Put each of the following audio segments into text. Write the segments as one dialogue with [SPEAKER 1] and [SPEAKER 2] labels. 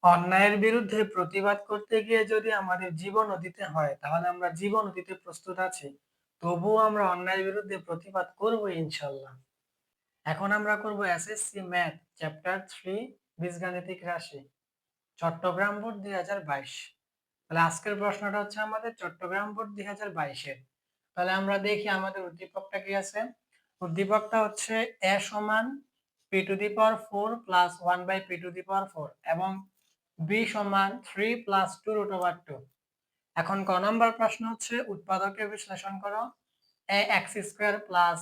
[SPEAKER 1] অন্যায়ের বিরুদ্ধে প্রতিবাদ করতে গিয়ে যদি আমাদের জীবনও দিতে হয় তাহলে আমরা জীবনও দিতে প্রস্তুত আছি। তবুও আমরা অন্যায়ের বিরুদ্ধে প্রতিবাদ করব ইনশাল্লাহ। এখন আমরা করব এসএসসি ম্যাথ চ্যাপ্টার 3 বীজগাণিতিক রাশি, চট্টগ্রাম বোর্ড 2022। তাহলে আজকের প্রশ্নটা হচ্ছে আমাদের চট্টগ্রাম বোর্ড 2022-এর। তাহলে আমরা দেখি আমাদের উদ্দীপকটা কি আছে। উদ্দীপকটা হচ্ছে a সমান p to the power 4 plus 1 by p to the power 4 এবং b সমান 3 প্লাস 2 রুট ওভার 2। এখন ক নম্বর প্রশ্ন হচ্ছে উৎপাদকে বিশ্লেষণ করো। a x square plus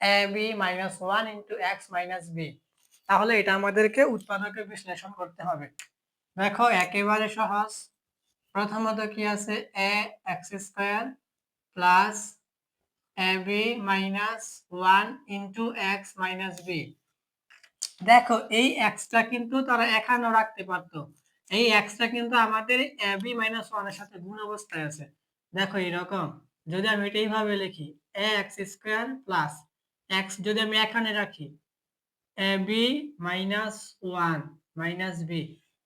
[SPEAKER 1] ab minus 1 into x minus b। তাহলে এটা আমাদেরকে উৎপাদকে বিশ্লেষণ করতে হবে। দেখো একেবারে সহজ। প্রথমত কি আছে, a x square plus ab minus 1 into x minus b। দেখো এই এক্সটা কিন্তু তারা এখানেও রাখতে পারতো। এই এক্সটা কিন্তু আমাদের ab মাইনাস 1 এর সাথে গুণ অবস্থায় আছে। দেখো এরকম যদি আমি এটা এইভাবে লিখি ax স্কয়ার প্লাস x যদি আমি এখানে রাখি ab মাইনাস 1 মাইনাস b।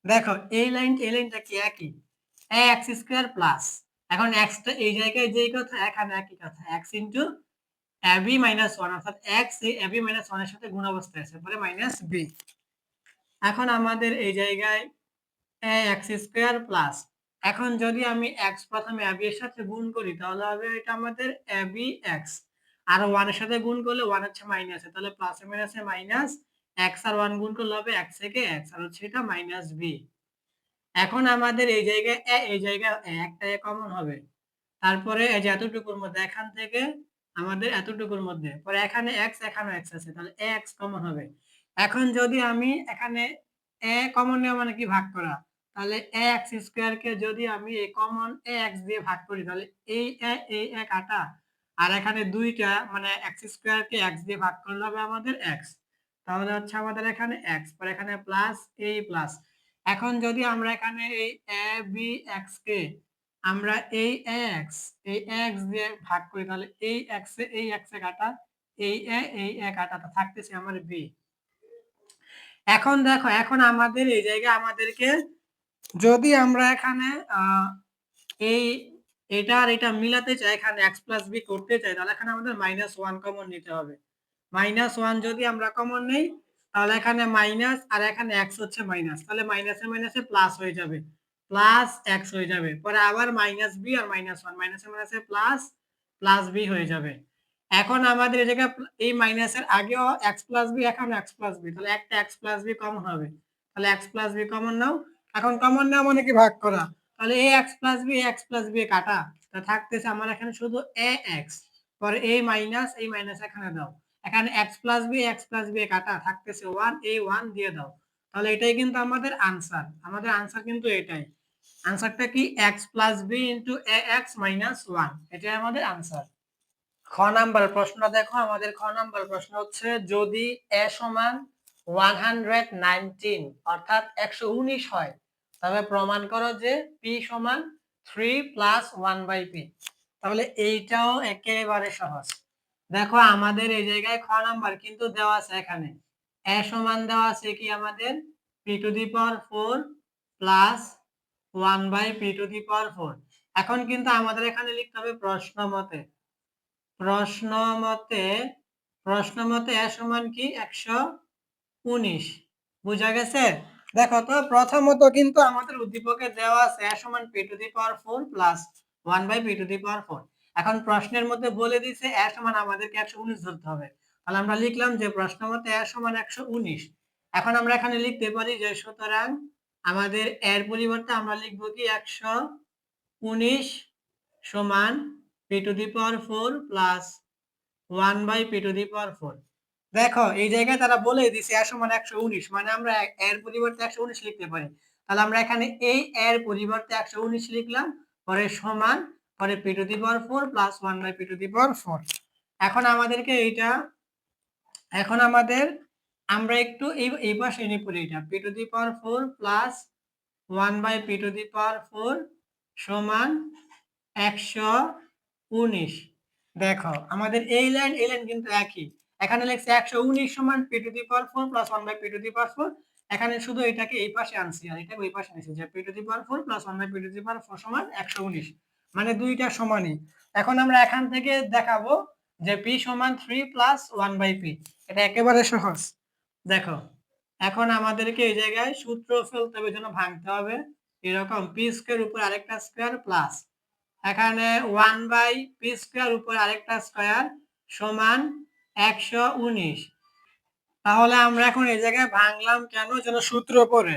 [SPEAKER 1] দেখো এই লাইনটা কি একই, ax স্কয়ার প্লাস এখন x টা এই জায়গায় যেই কথা এখানে একই কথা x ইনটু ab মাইনাস 1 অর্থাৎ x এই ab মাইনাস 1 এর সাথে গুণ অবস্থায় আছে পরে মাইনাস b। এখন আমাদের এই জায়গায় ax স্কয়ার প্লাস এখন যদি আমি x প্রথমে ab এর সাথে গুণ করি তাহলে হবে এটা আমাদের ab x আর 1 এর সাথে গুণ করলে 1 হচ্ছে মাইনাসে, তাহলে প্লাসে মাইনাসে মাইনাস x আর 1 গুণ করলে হবে x থেকে x আর হচ্ছে এটা মাইনাস b। এখন আমাদের এই জায়গায় একটা কমন হবে, তারপরে এই যে এতটুকুর মধ্যে এখান থেকে আমাদের এতটুকুর মধ্যে পরে এখানে x এখানে x আছে তাহলে x কমন হবে। এখন যদি আমি এখানে a কমন নেওয়া মানে কি ভাগ করা, তাহলে ax স্কয়ার কে যদি আমি এই কমন ax দিয়ে ভাগ করি তাহলে এই a কাটা আর এখানে দুইটা মানে x স্কয়ার কে x দিয়ে ভাগ করলে হবে আমাদের x। তাহলে হচ্ছে আমাদের এখানে x পরে এখানে প্লাস এই প্লাস। এখন যদি আমরা এখানে এই a b x কে আমরা এই x দিয়ে ভাগ করি তাহলে এই x এ কাটা এই a কাটা থাকতেছে আমার b। এখন দেখো এখন আমাদের এই জায়গায় আমাদেরকে যদি আমরা এখানে এই এটা আর এটা মিলাতে চাই, এখানে x প্লাস b করতে চাই তাহলে এখানে আমাদের মাইনাস 1 কমন নিতে হবে। মাইনাস 1 যদি আমরা কমন নেই তাহলে এখানে মাইনাস আর এখানে x হচ্ছে মাইনাস, তাহলে মাইনাসে মাইনাসে প্লাস হয়ে যাবে, প্লাস x হয়ে যাবে পরে আবার মাইনাস b আর মাইনাস 1 মাইনাসে মাইনাসে প্লাস প্লাস b হয়ে যাবে। এখন আমাদের এই জায়গায় এই মাইনাসের আগেও x প্লাস b এখন x প্লাস b তাহলে একটা x প্লাস b কমন হবে, তাহলে x প্লাস b কমন নাও। এখন কমন নাও মানে কি ভাগ করা, তাহলে এই x প্লাস b কাটা তা থাকতেছে আমার এখানে শুধু ax পরে এই মাইনাস এখানে দাও, এখানে x প্লাস b কাটা থাকতেছে 1 এই 1 দিয়ে দাও। তাহলে এটাই কিন্তু আমাদের আনসার, আমাদের আনসার কিন্তু এটাই। আনসারটা কি x plus b into ax minus 1, এটাই আমাদের আনসার। খ নাম্বার প্রশ্ন দেখো, আমাদের খ নাম্বার প্রশ্ন হচ্ছে যদি a সমান 119 অর্থাৎ 119 হয় তবে প্রমাণ করো যে p সমান 3 প্লাস 1 বাই p। তাহলে এইটাও একেবারে সহজ। দেখো আমাদের এই জায়গায় খ নাম্বার কিন্তু দেওয়া আছে, এখানে a সমান দেওয়া আছে কি আমাদের p to the power 4 plus 1 by p to the power 4। এখন কিন্তু আমাদের এখানে লিখতে হবে প্রশ্ন মতে a সমান কি 119, বুঝা গেছে। দেখো তো প্রথমত কিন্তু আমাদের উদ্দীপকে দেওয়া আছে a সমান p to the power 4 plus 1 by p to the power 4। এখন প্রশ্নের মধ্যে বলে দিয়েছে a সমান আমাদেরকে 119 ধরতে হবে, তাহলে আমরা লিখলাম যে প্রশ্ন মতে a সমান 119। এখন আমরা এখানে লিখতে পারি যে সুতরাং আমাদের এর পরিবর্তে আমরা লিখব কি 119 সমান p to the power 4 plus 1 by p to the power 4। দেখো এই জায়গায় তারা বলে দিছে a সমান 119 মানে আমরা এর পরিবর্তে 119 লিখতে পারি। তাহলে আমরা এখানে এই এর পরিবর্তে 119 লিখলাম পরে সমান পরে p to the power 4 plus 1 by p to the power 4। এখন আমাদেরকে এখন আমাদের আমরা একটু এই পাশে নিয়ে পড়ি, এটা p to the power 4 plus 1 by p to the power 4 সমান 119। দেখো আমাদের এই লাইন কিন্তু একই, এখানে লিখছে 119 সমান p to the power 4 plus 1 by p to the power 4, এখানে শুধু এটাকে এই পাশে আনছি আর এটাকে ওই পাশে আনছি যে p to the power 4 plus 1 by p to the power 4 সমান 119, মানে দুইটা সমানই। এখন আমরা এখান থেকে দেখাবো যে p সমান 3 প্লাস 1 বাই p, এটা একেবারে সহজ। দেখো এখন আমাদেরকে এই জায়গায় সূত্র ফেলতে হবে, জন্য ভাঙতে হবে এরকম p স্কয়ার উপর আরেকটা স্কয়ার প্লাস এখানে 1 বাই p স্কয়ার উপর আরেকটা স্কয়ার সমান 119। তাহলে আমরা এখন এই জায়গায় ভাঙলাম কেন, যেন সূত্র করে।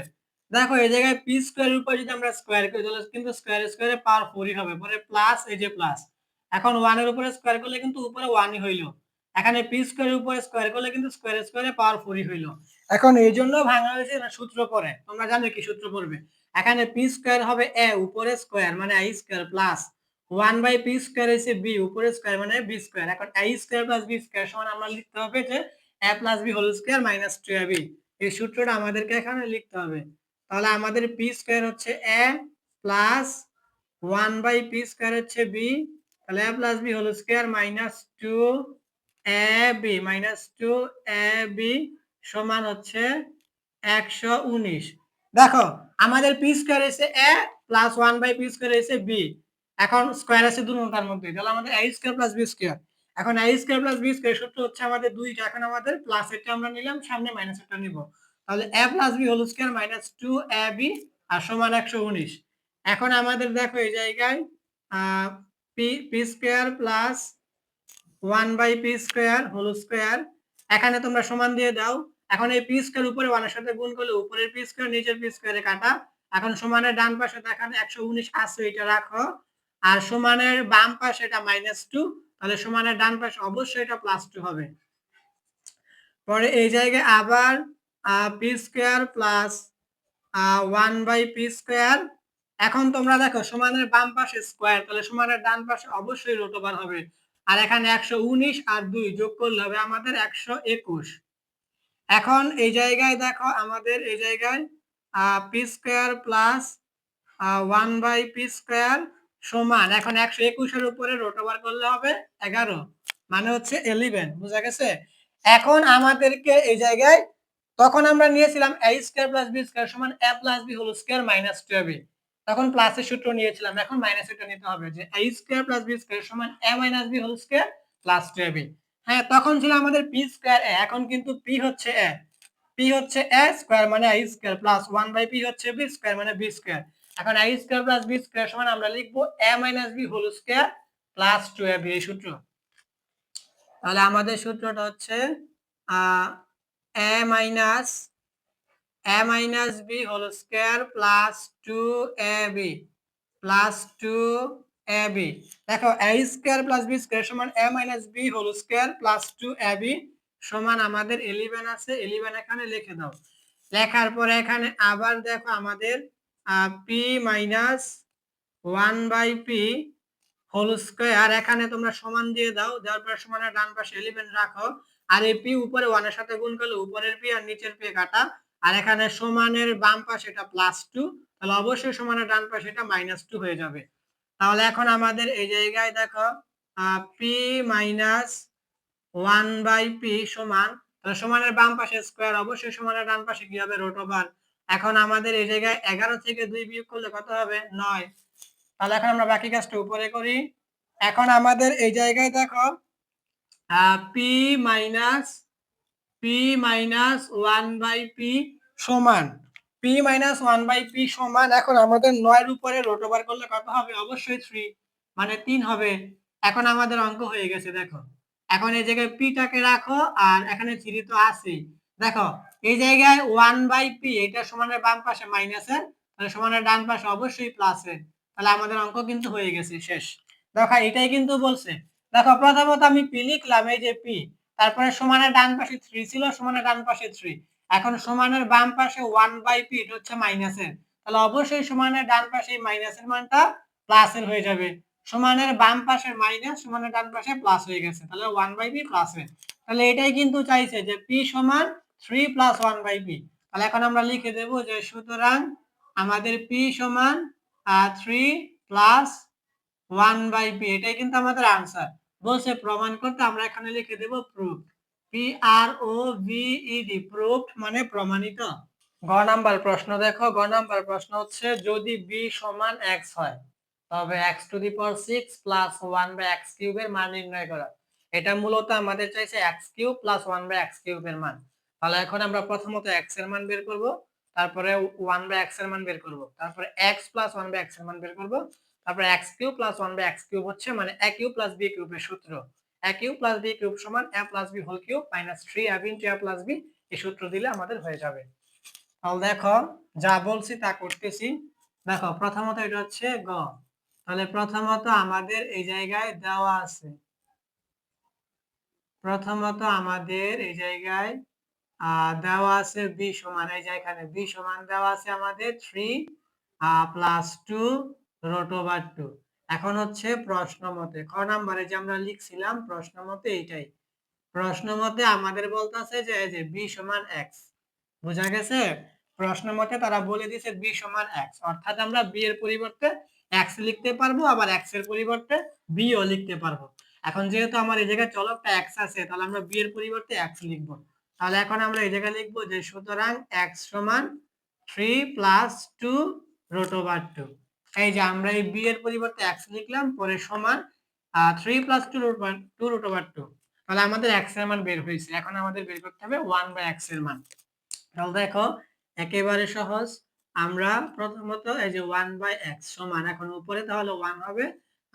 [SPEAKER 1] দেখো এই জায়গায় পি স্কয়ারের উপর যদি আমরা স্কয়ার করি তাহলে কিন্তু স্কয়ার স্কয়ারে পাওয়ার 4ই হবে, পরে প্লাস এই যে প্লাস। এখন 1 এর উপরে স্কয়ার করলে কিন্তু উপরে 1ই হইলো, এখানে পি স্কয়ারের উপরে স্কয়ার করলে কিন্তু স্কয়ার স্কয়ারে পাওয়ার 4ই হইলো। এখন এই জন্য ভাঙা হয়েছে না সূত্র করে, তোমরা জানো কি সূত্র পড়বে। এখানে পি স্কয়ার হবে a উপরে স্কয়ার মানে I square plus 1 by p square হইছে b উপরে স্কয়ার মানে বি স্কয়ার। এখন I square plus b square সমান আমরা লিখতে হবে যে a plus b whole square minus 2ab, এই সূত্রটা আমাদেরকে এখানে লিখতে হবে। তাহলে আমাদের পি স্কয়ার হচ্ছে a plus 1 by p square হচ্ছে b, তাহলে a plus b whole square minus 2ab minus 2ab সমান হচ্ছে 119। দেখো আমাদের পি স্কয়ার হচ্ছে a plus 1 by p square হচ্ছে b, এখন স্কয়ার আছে দুটোটার মধ্যে, তাহলে আমাদের a square plus b square. এখন a square plus b square সূত্র হচ্ছে আমাদের দুইটা, এখন আমাদের প্লাস এটা আমরা নিলাম, সামনে মাইনাস এটা নিব, তাহলে a plus b whole square minus 2ab আর সমান 119। এখন আমাদের দেখো এই জায়গায় p square plus 1 by p square whole square, এখানে তোমরা সমান দিয়ে দাও। এখন এই পি স্কয়ার উপরে 1 এর সাথে গুণ করলে উপরের পি স্কয়ার নিচের পি স্কয়ারে কাটা, এখন সমানের ডান পাশে এখানে 119 আছে এটা রাখো, আর সমানের বাম পাশে এটা -2, তাহলে সমানের ডান পাশে অবশ্যই এটা +2 হবে। পরে এই জায়গায় আবার p square plus 1 by p square, এখন তোমরা দেখো সমানের বাম পাশে স্কয়ার, তাহলে সমানের ডান পাশে অবশ্যই রুট ওভার হবে, আর এখানে 119 আর 2 যোগ করলে হবে আমাদের 121। এখন এই জায়গায় দেখো আমাদের এই জায়গায় p square plus 1 by p square সমান, এখন 121 এর উপরে রুট ওভার করলে হবে 11, মানে হচ্ছে 11, বুঝা গেছে। এখন আমাদেরকে এই জায়গায় তখন আমরা নিয়েছিলাম a square plus b square সমান a plus b whole square minus 2ab, তখন প্লাসের সূত্র নিয়েছিলাম, এখন মাইনাসেরটা নিতে হবে যে a square plus b square সমান a minus b whole square plus 2ab। হ্যাঁ তখন ছিল আমাদের p স্কয়ার a, এখন কিন্তু p হচ্ছে a, p হচ্ছে a স্কয়ার মানে a square plus 1 by p হচ্ছে b স্কয়ার মানে b স্কয়ার। এখন a square plus b square সমান আমরা লিখব a minus b whole square plus 2ab, এই সূত্র। তাহলে আমাদের সূত্রটা হচ্ছে a minus b whole square plus 2ab plus 2ab। দেখো a square plus b square সমান a minus b whole square plus 2ab সমান আমাদের 11 আছে, 11 এখানে লিখে দাও। লেখার পরে এখানে আবার দেখো আমাদের p minus 1 by p whole square, এখানে তোমরা সমান দিয়ে দাও, দেওয়ার পরে সমানের ডান পাশে 11 রাখো, আর এই p উপরে 1 এর সাথে গুণ করলে উপরের p আর নিচের p কাটা, আর এখানে সমানের বাম পাশে এটা +2, তাহলে অবশ্যই সমানের ডান পাশে এটা -2 হয়ে যাবে। তাহলে এখন আমাদের এই জায়গায় দেখো p মাইনাস 1 বাই p সমান, তাহলে সমানের বাম পাশে স্কয়ার অবশ্যই সমানের ডান পাশে কি হবে রুট ওভার। এখন আমাদের এই জায়গায় 11 থেকে 2 বিয়োগ করলে কত হবে 9, তাহলে এখন আমরা বাকি কাজটা উপরে করি। এখন আমাদের এই জায়গায় দেখো p মাইনাস 1 বাই p সমান p মাইনাস 1 বাই p সমান, এখন আমাদের 9 এর উপরে রুট ওভার করলে কত হবে অবশ্যই 3 মানে 3 হবে। এখন আমাদের অঙ্ক হয়ে গেছে। দেখো এখন এই জায়গায় p টাকে রাখো আর এখানে 3 তো আছে, দেখো এই জায়গায় 1 বাই p এটা সমানের বাম পাশে মাইনাসের, তাহলে সমানের ডান পাশে অবশ্যই প্লাসের, তাহলে আমাদের অঙ্ক কিন্তু হয়ে গেছে শেষ। দেখো এটাই কিন্তু বলছে। দেখো প্রথমত আমি p লিখলাম এই যে p, তারপরে সমানের ডান পাশে 3 ছিল, সমানের ডান পাশে 3, এখন সমানের বাম পাশে 1 বাই p এটা হচ্ছে মাইনাসের, তাহলে অবশ্যই সমানের ডান পাশে মাইনাসের মানটা প্লাসের হয়ে যাবে, সমানের বাম পাশে মাইনাস সমানের ডান পাশে প্লাস হয়ে গেছে, তাহলে 1 বাই p প্লাসের, তাহলে এটাই কিন্তু চাইছে যে p সমান 3 প্লাস 1 বাই p। তাহলে এখন আমরা লিখে দেব যে সুতরাং আমাদের p সমান 3 প্লাস 1 বাই p, এটাই কিন্তু আমাদের आंसर। বলছে প্রমাণ করতে, আমরা এখানে লিখে দেব proof, p r o v e d proof মানে প্রমাণিত। গ নাম্বার প্রশ্ন দেখো, গ নাম্বার প্রশ্ন হচ্ছে যদি b সমান x হয় তবে x to the power 6 plus 1 by x কিউবের মান নির্ণয় করো। এটা মূলত আমাদের চাইছে x cube plus 1 by x কিউবের মান। তাহলে এখন আমরা প্রথমত x এর মান বের করব, তারপরে 1 বাই x এর মান বের করব, তারপরে x প্লাস 1 বাই x এর মান বের করব, তারপরে x cube plus 1 by x cube হচ্ছে মানে a কিউব প্লাস b কিউবের সূত্র। a cube plus b cube সমান a plus b whole cube minus 3ab into a plus b, এই সূত্র দিলে আমাদের হয়ে যাবে। তাহলে দেখো যা বলছি তা করতেছি। দেখো প্রথমত এটা হচ্ছে গ, তাহলে প্রথমত আমাদের এই জায়গায় দেওয়া আছে, প্রথমত আমাদের এই জায়গায় দেওয়া আছে b সমান, এই যে এখানে b সমান দেওয়া আছে আমাদের 3 প্লাস 2 রুট ওভার 2। এখন হচ্ছে প্রশ্ন মতে খ নাম্বারে যে আমরা লিখছিলাম প্রশ্ন মতে এইটাই, প্রশ্ন মতে আমাদের বলতেছে যে এই যে b সমান x, বুঝা গেছে? প্রশ্ন মতে তারা বলে দিয়েছে b সমান x, অর্থাৎ আমরা b এর পরিবর্তে x লিখতে পারবো, আবার x এর পরিবর্তে b ও লিখতে পারবো। এখন যেহেতু আমার এই জায়গায় চলকটা x আছে, তাহলে আমরা b এর পরিবর্তে x লিখবো। তাহলে এখন আমরা এই জায়গায় লিখবো যে সুতরাং x সমান 3 প্লাস 2 রুট ওভার 2। এই যে আমরা এই b এর পরিবর্তে x লিখলাম, পরে সমান 3 প্লাস 2 রুট ওভার 2। তাহলে আমাদের x এর মান বের হয়েছে। এখন আমাদের বের করতে হবে 1 বাই x এর মান। তাহলে দেখো একেবারে সহজ, আমরা প্রথমত এই যে 1 বাই x সমান, এখন উপরে তাহলে 1 হবে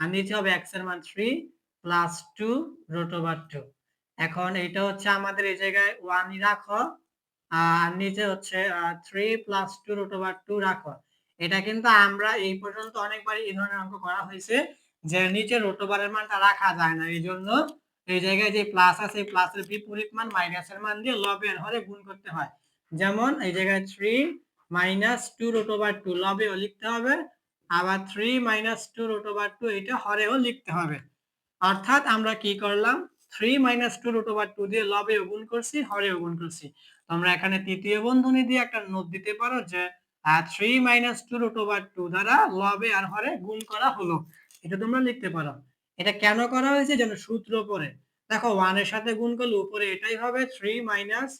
[SPEAKER 1] আর নিচে হবে x এর মান 3 প্লাস 2 রুট ওভার 2। এখন এটা হচ্ছে আমাদের এই জায়গায় 1 রাখো আর নিচে হচ্ছে 3 প্লাস 2 রুট ওভার 2 রাখো। এটা কিন্তু আমরা এই পর্যন্ত অনেকবারই এই ধরনের অঙ্ক করা হয়েছে যে নিচে রুট ওভারের মানটা রাখা যায় না, এই জন্য এই জায়গায় যে প্লাস আছে প্লাসের বিপরীত মান মাইনাসের মান দিয়ে লবের হরে গুণ করতে হয়। যেমন এই জায়গায় 3 মাইনাস 2 রুট ওভার 2 লবেও লিখতে হবে, আবার 3 মাইনাস 2 রুট ওভার 2 এটা হরেও লিখতে হবে। অর্থাৎ আমরা কি করলাম, 3 মাইনাস 2 রুট ওভার 2 দিয়ে লবেও গুণ করছি, হরেও গুণ করছি। তোমরা এখানে তৃতীয় বন্ধনী দিয়ে একটা নোট দিতে পারো যে 3 মাইনাস 2 রুট ওভার 2 দ্বারা লবে আর হরে গুণ করা হলো, এটা তোমরা লিখতে পারো। এটা কেন করা হয়েছে যেন সূত্র পরে দেখো 1 এর সাথে গুণ করলে উপরে এটাই হবে 3 মাইনাস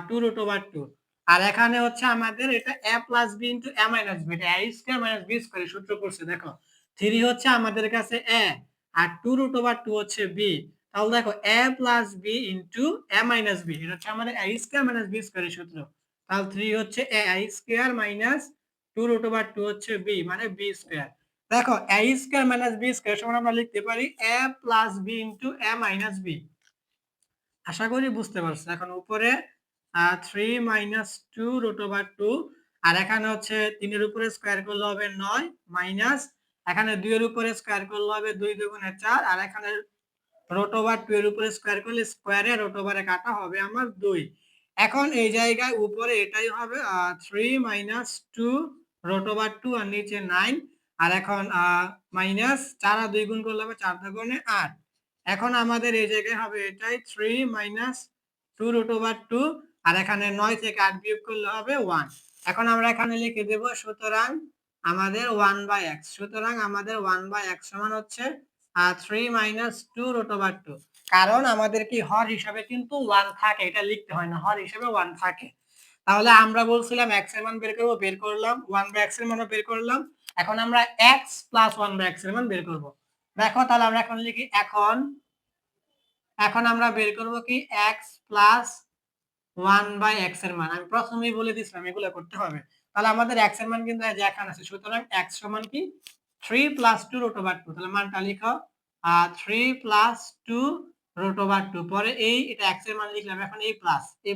[SPEAKER 1] 2 রুট ওভার 2, আর এখানে হচ্ছে আমাদের এটা a plus b into a minus b, এটা a square minus b square সূত্র করছে। দেখো 3 হচ্ছে আমাদের কাছে a আর 2 রুট ওভার 2 হচ্ছে b, তাহলে দেখো a plus b into a minus b, এটা হচ্ছে আমাদের a square minus b square সূত্র। তাহলে 3 হচ্ছে a square minus 2 root over 2 হচ্ছে b মানে b স্কয়ার। দেখো a square minus b square সমান আমরা লিখতে পারি a plus b into a minus b। আশা করি বুঝতে পারছো। এখন উপরে 3 মাইনাস 2 রুট ওভার 2, আর এখানে হচ্ছে 3 এর উপরে স্কয়ার করলে হবে 9 মাইনাস এখানে 2 এর উপরে স্কয়ার করলে হবে 2 দুগুণে 4, আর এখানে রুট ওভার 2 এর উপরে স্কয়ার করলে স্কয়ারে রুট ওভারে কাটা হবে আমার 2। এখন এই জায়গায় উপরে এটাই হবে 3 মাইনাস 2 রুট ওভার 2 আর নিচে 9, আর এখন মাইনাস 4 আর 2 গুণ করলে হবে 4 দুগুণে 8। এখন আমাদের এই জায়গায় হবে এটাই 3 মাইনাস 2 রুট ওভার 2, আর এখানে 9 থেকে 8 বিয়োগ করলে হবে 1। এখন আমরা এখানে লিখে দেব সুতরাং আমাদের 1 বাই x, সুতরাং আমাদের 1 বাই x সমান হচ্ছে 3 মাইনাস 2 রুট ওভার 2, কারণ আমাদের কি হর হিসাবে কিন্তু 1 থাকে, এটা লিখতে হয় না, হর হিসাবে 1 থাকে। তাহলে আমরা বলছিলাম x এর মান বের করব, বের করলাম 1 বাই x এর মানও বের করলাম। এখন আমরা x প্লাস 1 বাই x এর মান বের করব। দেখো তাহলে আমরা এখন লিখি, এখন আমরা বের করব কি x প্লাস 1 বাই x এর মান। আমি প্রথমেই বলে দিয়েছিলাম এগুলো করতে হবে। তাহলে আমাদের x এর মান কিন্তু এই যে এখানে আছে, সুতরাং x সমান কি 3 প্লাস 2 রুট ওভার 2। তাহলে মানটা লিখো 3 প্লাস 2 রুট ওভার 2, পরে এটা x এর মান লিখলাম, এখন এই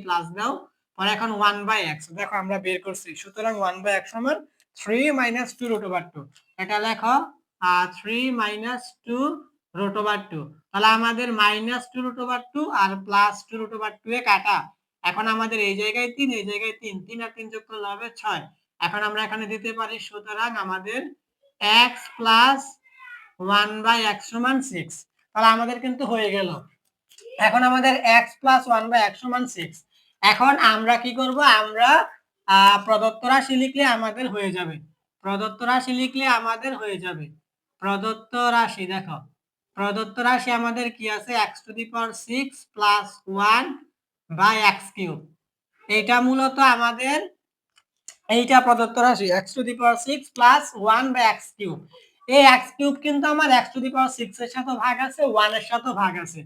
[SPEAKER 1] প্লাস দাও, পরে এখন 1 বাই x। দেখো আমরা বের করছি, সুতরাং 1 বাই x সমান 3 মাইনাস 2 রুট ওভার 2। এটা লেখো 3 মাইনাস 2 রুট ওভার 2। তাহলে আমাদের মাইনাস 2 রুট ওভার 2 আর প্লাস 2 রুট ওভার 2 এ কাটা। এখন আমাদের এই জায়গায় 3, এই জায়গায় 3, 3 আর 3 যোগ করলে হবে 6। এখন আমরা এখানে দিতে পারি, সুতরাং আমাদের x প্লাস 1 বাই x সমান 6। তাহলে আমাদের কিন্তু হয়ে গেল। এখন আমাদের x প্লাস 1 বাই x সমান 6। এখন আমরা কি করব, আমরা প্রদত্ত রাশি লিখলে আমাদের হয়ে যাবে, প্রদত্ত রাশি লিখলে আমাদের হয়ে যাবে। প্রদত্ত রাশি দেখো, প্রদত্ত রাশি আমাদের কি আছে, x to the power 6 plus 1 by x cube. এটা মূলত আমাদের এইটা প্রদত্ত রাশি x to the power 6 plus 1 by x cube. এই x কিউব কিন্তু আমার x টু দি পাওয়ার 6 এর সাথে ভাগ আছে, 1 এর সাথে ভাগ আছে।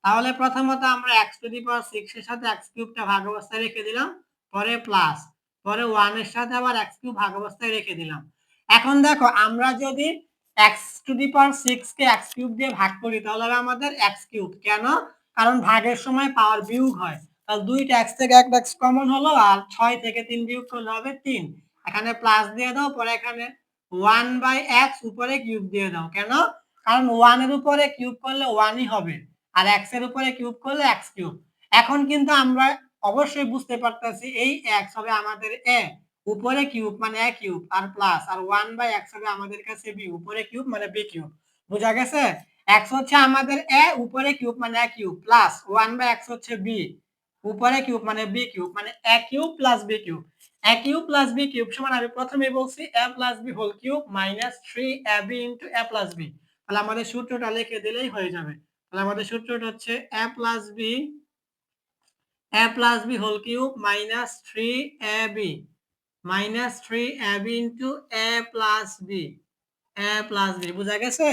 [SPEAKER 1] তাহলে প্রথমত আমরা x টু দি পাওয়ার 6 এর সাথে x কিউবটা ভাগ অবস্থায় রেখে দিলাম, পরে প্লাস, পরে 1 এর সাথে আবার x কিউব ভাগ অবস্থায় রেখে দিলাম। এখন দেখো আমরা যদি x to the power 6 K x cube দিয়ে ভাগ করি তাহলে হবে আমাদের x কিউব। কেন? কারণ ভাগের সময় পাওয়ার বিয়োগ হয়। তাহলে দুইটা x থেকে একটা x কমন হলো, আর 6 থেকে 3 বিয়োগ করলে হবে 3। এখানে প্লাস দিয়ে দাও, পরে এখানে 1 বাই x উপরে কিউব দিয়ে দাও। কেন? কারণ 1 এর উপরে কিউব করলে 1 ই হবে, আর x এর উপরে কিউব করলে x কিউব। এখন কিন্তু আমরা অবশ্যই বুঝতে পারতেছি এই x হবে আমাদের a, উপরে কিউব মানে a কিউব, আর প্লাস, আর 1 বাই x হবে আমাদের কাছে b, উপরে কিউব মানে b কিউব। বুঝা গেছে? x হচ্ছে আমাদের a, উপরে কিউব মানে a cube, plus 1 by x হচ্ছে b, উপরে কিউব মানে b কিউব, মানে a cube plus b cube. a cube plus b cube সমান আমি প্রথমেই বলছি a plus b whole cube minus 3ab into a plus b। তাহলে আমাদের সূত্রটা লিখে দিলেই হয়ে যাবে। তাহলে আমাদের সূত্রটা হচ্ছে a plus b whole cube minus 3ab minus 3ab into a plus b বুঝা গেছে?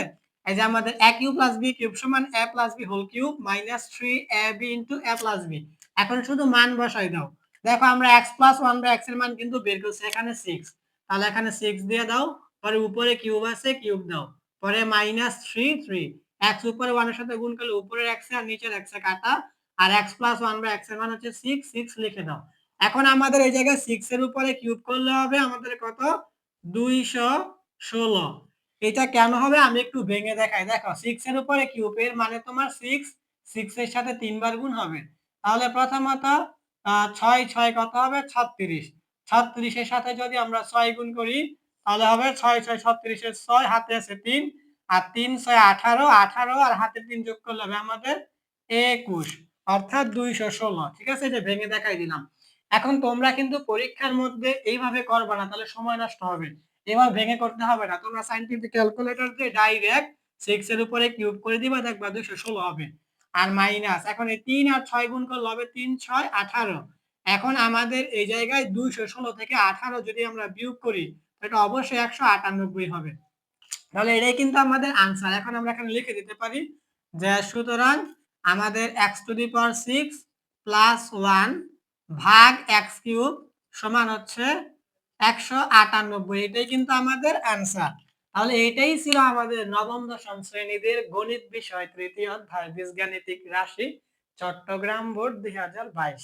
[SPEAKER 1] এই যে আমাদের a cube plus b cube সমান a plus b whole cube minus 3ab into a plus b। এখন শুধু মান বসাই দাও। দেখো আমরা x প্লাস 1 বাই x এর মান কিন্তু বের করছি, এখানে 6, তাহলে এখানে 6 দিয়ে দাও, পরে উপরে কিউব আছে কিউব দাও, পরে মাইনাস 3 x উপরে 1 এর সাথে গুণ করলে উপরের x আর নিচের x এ কাটা, আর x প্লাস 1 বাই x এর মান হচ্ছে 6 লিখে দাও। এখন আমাদের এই জায়গায় 6 এর উপরে কিউব করলে হবে আমাদের কত? 216। এটা কেন হবে আমি একটু ভেঙে দেখাই। দেখো 6 এর উপরে কিউব এর মানে তোমার 6 এর সাথে 3 বার গুণ হবে। তাহলে প্রথমত 6 কত হবে? 36। 36 এর সাথে যদি আমরা 6 গুণ করি তাহলে হবে 6 36 এর 6, হাতে আছে 3, আর 3 6 18, 18 আর হাতে 3 যোগ করলে হবে আমাদের 21, অর্থাৎ 216। ঠিক আছে, এটা ভেঙে দেখাই দিলাম। এখন তোমরা কিন্তু পরীক্ষার মধ্যে এইভাবে করবা না, তাহলে সময় নষ্ট হবে। এবার ভেঙে করতে হবে না, তোমরা সায়েন্টিফিক ক্যালকুলেটর দিয়ে ডাইরেক্ট 6 এর উপরে কিউব করে দিবা, দেখবা 216 হবে। আর মাইনাস, এখন এই 3 আর 6 গুণ করলে হবে 3 6 18। এখন আমাদের এই জায়গায় 216 থেকে 18 যদি আমরা বিয়োগ করি এটা অবশ্যই 198 হবে। তাহলে এটাই কিন্তু আমাদের আনসার। এখন আমরা এখানে লিখে দিতে পারি যে সুতরাং আমাদের x to the power 6 plus 1 ভাগ x কিউব সমান হচ্ছে 198। এটাই কিন্তু আমাদের আনসার। তাহলে এটাই ছিল আমাদের নবম দশম শ্রেণীদের গণিত বিষয় তৃতীয় অধ্যায় বীজগাণিতিক রাশি, চট্টগ্রাম বোর্ড 2022।